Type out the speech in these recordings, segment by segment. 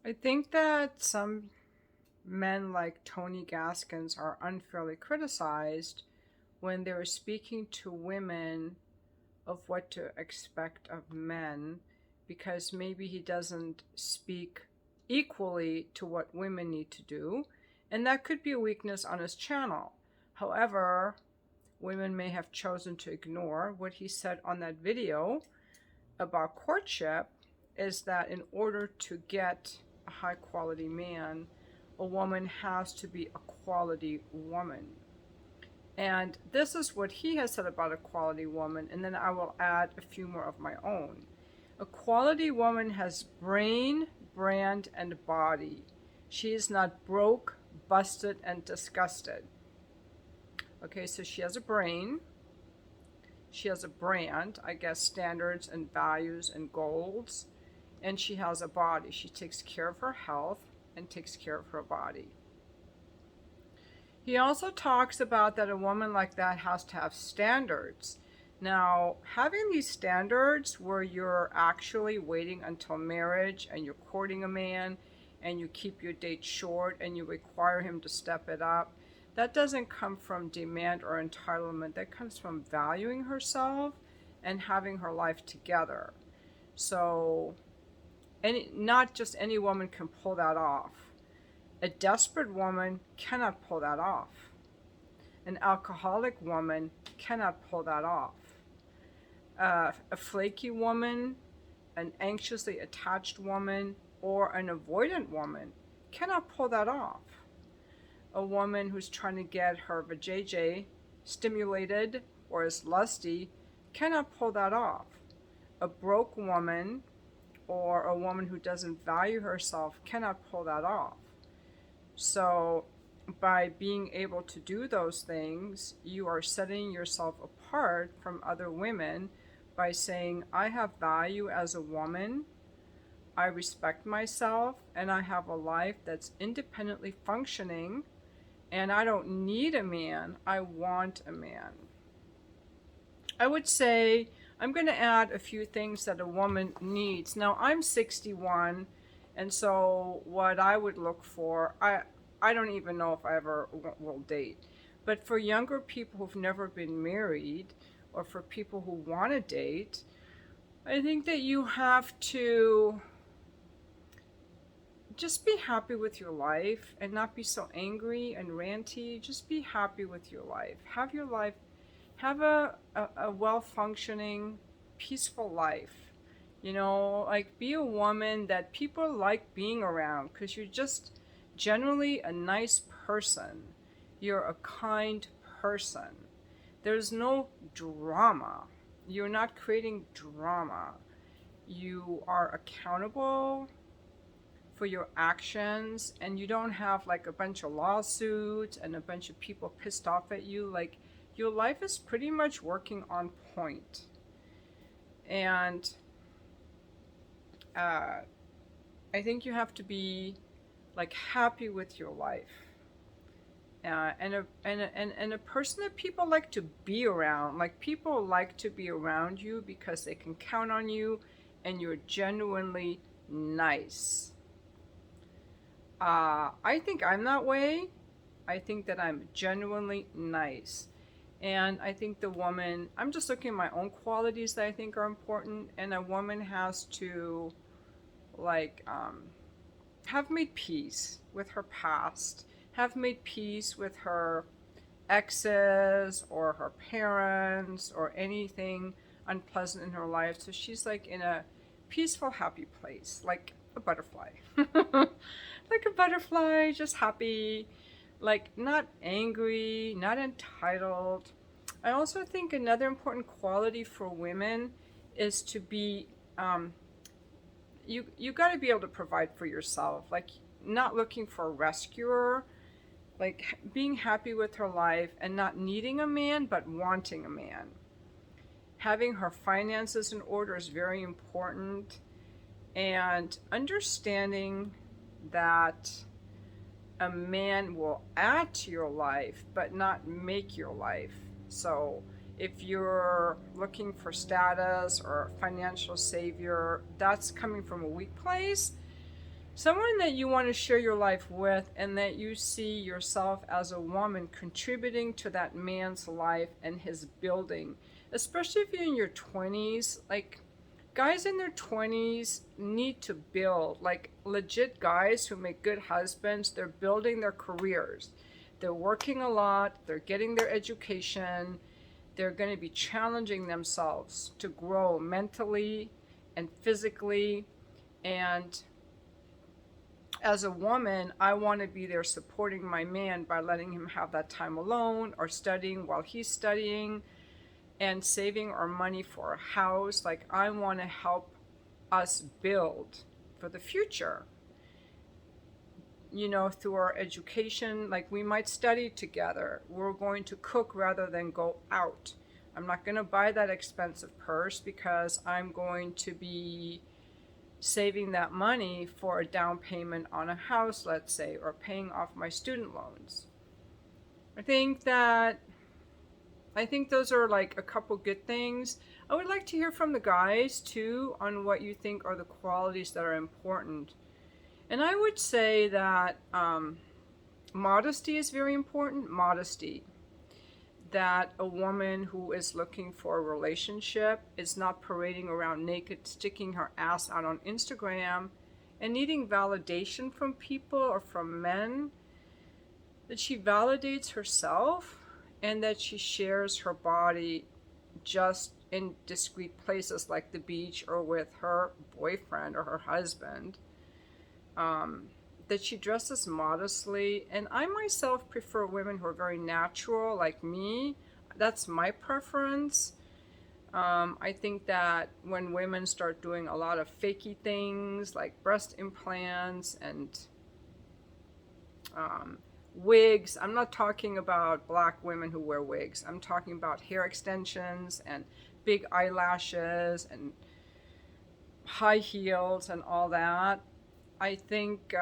I think that some men like Tony Gaskins are unfairly criticized when they're speaking to women of what to expect of men because maybe he doesn't speak equally to what women need to do, and that could be a weakness on his channel. However, women may have chosen to ignore what he said on that video about courtship is that in order to get a high quality man, a woman has to be a quality woman. And this is what he has said about a quality woman, and then I will add a few more of my own. A quality woman has brain, brand, and body. She is not broke, busted, and disgusted. Okay, so she has a brain, she has a brand, I guess, standards and values and goals, and she has a body. She takes care of her health and takes care of her body. He also talks about that a woman like that has to have standards. Now, having these standards where you're actually waiting until marriage and you're courting a man and you keep your date short and you require him to step it up, that doesn't come from demand or entitlement. That comes from valuing herself and having her life together. So, not just any woman can pull that off. A desperate woman cannot pull that off. An alcoholic woman cannot pull that off. A flaky woman, an anxiously attached woman, or an avoidant woman cannot pull that off. A woman who's trying to get her vajayjay stimulated or is lusty cannot pull that off. A broke woman or a woman who doesn't value herself cannot pull that off. So by being able to do those things, you are setting yourself apart from other women by saying, I have value as a woman, I respect myself, and I have a life that's independently functioning, and I don't need a man, I want a man. I would say I'm going to add a few things that a woman needs. Now, I'm 61, and so what I would look for, I don't even know if I ever will date, but for younger people who've never been married, or for people who want to date, I think that you have to just be happy with your life and not be so angry and ranty. Just be happy with your life. Have your life, have a well-functioning, peaceful life. You know, like be a woman that people like being around because you're just generally a nice person. You're a kind person. There's no drama. You're not creating drama. You are accountable for your actions, and you don't have like a bunch of lawsuits and a bunch of people pissed off at you. Like, your life is pretty much working on point. And I think you have to be like happy with your life. And a person that people like to be around. Like, people like to be around you because they can count on you and you're genuinely nice. I think I'm that way. I think that I'm genuinely nice. And I think the woman, I'm just looking at my own qualities that I think are important, and a woman has to, like, have made peace with her past, have made peace with her exes or her parents or anything unpleasant in her life. So she's like in a peaceful, happy place, like a butterfly. Like a butterfly, just happy, like not angry, not entitled. I also think another important quality for women is to be, you got to be able to provide for yourself, like not looking for a rescuer, like being happy with her life and not needing a man but wanting a man. Having her finances in order is very important, and understanding that a man will add to your life but not make your life. So if you're looking for status or financial savior, that's coming from a weak place. Someone that you want to share your life with, and that you see yourself as a woman contributing to that man's life and his building. Especially if you're in your 20s, like guys in their 20s need to build, like legit guys who make good husbands. They're building their careers, they're working a lot, they're getting their education, they're going to be challenging themselves to grow mentally and physically. And as a woman, I want to be there supporting my man by letting him have that time alone or studying while he's studying and saving our money for a house. Like, I want to help us build for the future, you know, through our education. Like, we might study together. We're going to cook rather than go out. I'm not going to buy that expensive purse because I'm going to be saving that money for a down payment on a house, let's say, or paying off my student loans. I think those are like a couple good things. I would like to hear from the guys too on what you think are the qualities that are important. And I would say that modesty is very important. Modesty. That a woman who is looking for a relationship is not parading around naked, sticking her ass out on Instagram and needing validation from people or from men. That she validates herself and that she shares her body just in discreet places like the beach or with her boyfriend or her husband. That she dresses modestly. And I myself prefer women who are very natural, like me. That's my preference. I think that when women start doing a lot of fakey things like breast implants and wigs, I'm not talking about black women who wear wigs. I'm talking about hair extensions and big eyelashes and high heels and all that. I think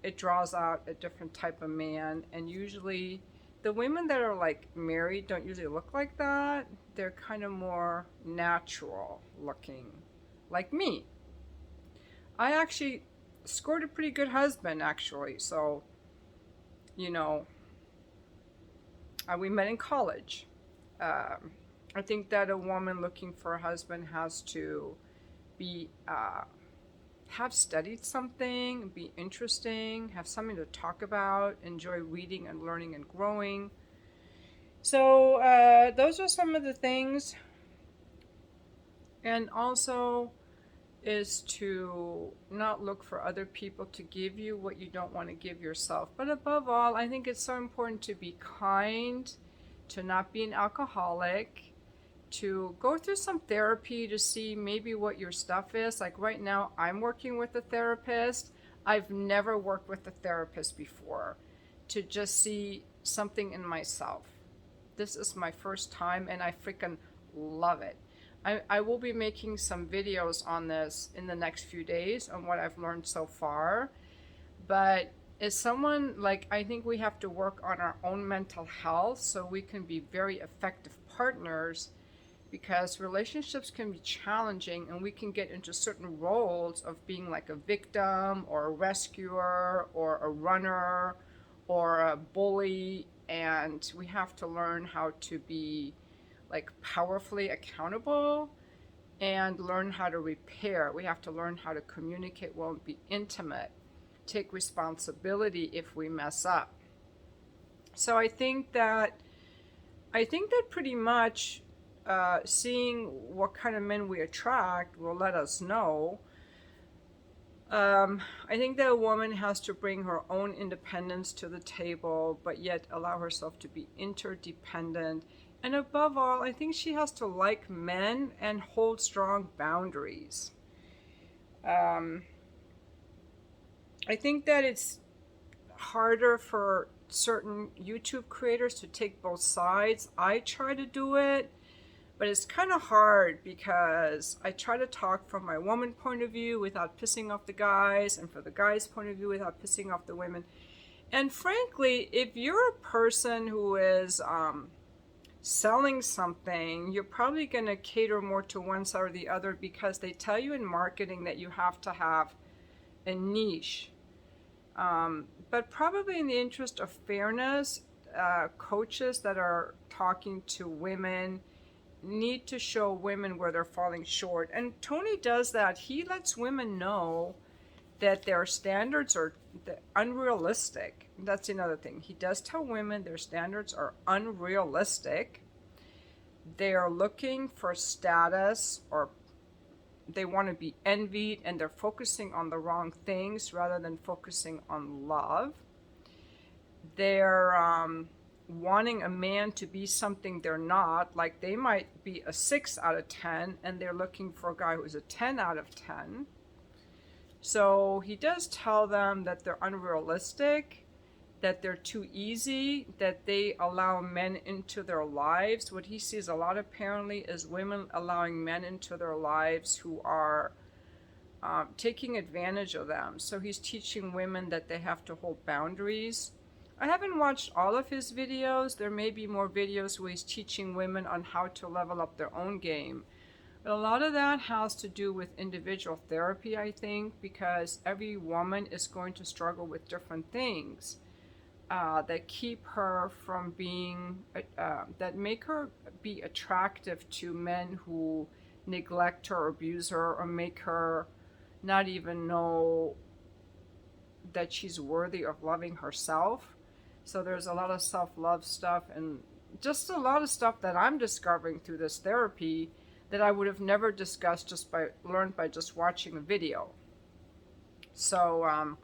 it draws out a different type of man, and usually the women that are like married don't usually look like that. They're kind of more natural looking, like me. I actually scored a pretty good husband, actually. So, you know, we met in college. I think that a woman looking for a husband has to be have studied something, be interesting, have something to talk about, enjoy reading and learning and growing. So those are some of the things. And also is to not look for other people to give you what you don't want to give yourself. But above all, I think it's so important to be kind, to not be an alcoholic, to go through some therapy to see maybe what your stuff is. Like right now, I'm working with a therapist. I've never worked with a therapist before, to just see something in myself. This is my first time and I freaking love it. I will be making some videos on this in the next few days on what I've learned so far. But as someone, like, I think we have to work on our own mental health so we can be very effective partners, because relationships can be challenging and we can get into certain roles of being like a victim or a rescuer or a runner or a bully, and we have to learn how to be like powerfully accountable and learn how to repair. We have to learn how to communicate well and be intimate, take responsibility if we mess up. So I think that pretty much seeing what kind of men we attract will let us know. I think that a woman has to bring her own independence to the table, but yet allow herself to be interdependent. And above all, I think she has to like men and hold strong boundaries. I think that it's harder for certain YouTube creators to take both sides. I try to do it, but it's kind of hard because I try to talk from my woman point of view without pissing off the guys, and for the guys' point of view without pissing off the women. And frankly, if you're a person who is selling something, you're probably going to cater more to one side or the other, because they tell you in marketing that you have to have and niche. But probably in the interest of fairness, coaches that are talking to women need to show women where they're falling short. And Tony does that. He lets women know that their standards are unrealistic. That's another thing. He does tell women their standards are unrealistic. They are looking for status, or they want to be envied, and they're focusing on the wrong things rather than focusing on love. They're wanting a man to be something they're not. Like they might be a 6 out of 10 and they're looking for a guy who's a 10 out of 10. So he does tell them that they're unrealistic, that they're too easy, that they allow men into their lives. What he sees a lot apparently is women allowing men into their lives who are taking advantage of them. So he's teaching women that they have to hold boundaries. I haven't watched all of his videos. There may be more videos where he's teaching women on how to level up their own game. But a lot of that has to do with individual therapy, I think, because every woman is going to struggle with different things that keep her from being, that make her be attractive to men who neglect her, abuse her, or make her not even know that she's worthy of loving herself. So there's a lot of self-love stuff and just a lot of stuff that I'm discovering through this therapy that I would have never discussed learned by just watching a video. So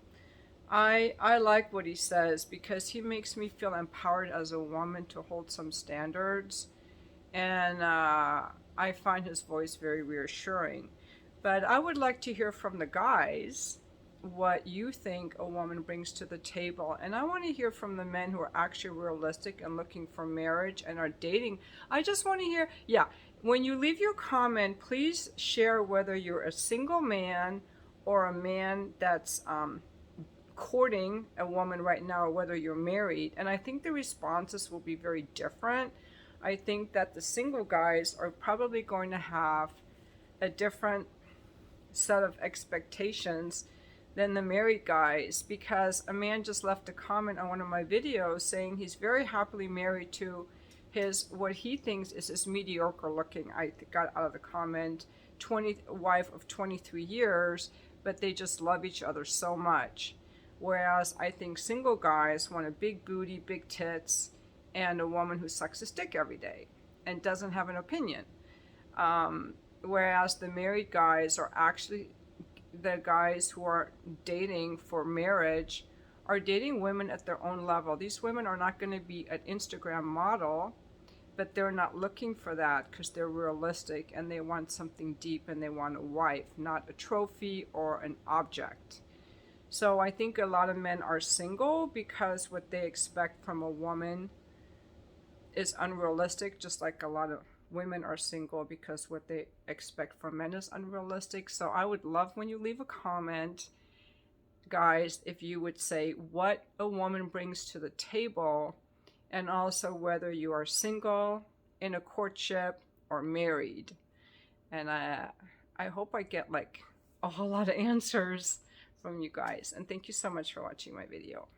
I like what he says because he makes me feel empowered as a woman to hold some standards, and I find his voice very reassuring. But I would like to hear from the guys what you think a woman brings to the table. And I want to hear from the men who are actually realistic and looking for marriage and are dating. I just want to hear, yeah, when you leave your comment, please share whether you're a single man or a man that's courting a woman right now, or whether you're married. And I think the responses will be very different. I think that the single guys are probably going to have a different set of expectations than the married guys, because a man just left a comment on one of my videos saying he's very happily married to his, what he thinks is his mediocre looking, I got out of the comment, wife of 23 years, but they just love each other so much. Whereas I think single guys want a big booty, big tits, and a woman who sucks his dick every day and doesn't have an opinion. Whereas the married guys are actually, the guys who are dating for marriage are dating women at their own level. These women are not going to be an Instagram model, but they're not looking for that because they're realistic and they want something deep and they want a wife, not a trophy or an object. So I think a lot of men are single because what they expect from a woman is unrealistic, just like a lot of women are single because what they expect from men is unrealistic. So I would love when you leave a comment, guys, if you would say what a woman brings to the table, and also whether you are single, in a courtship, or married. And I hope I get like a whole lot of answers from you guys. And thank you so much for watching my video.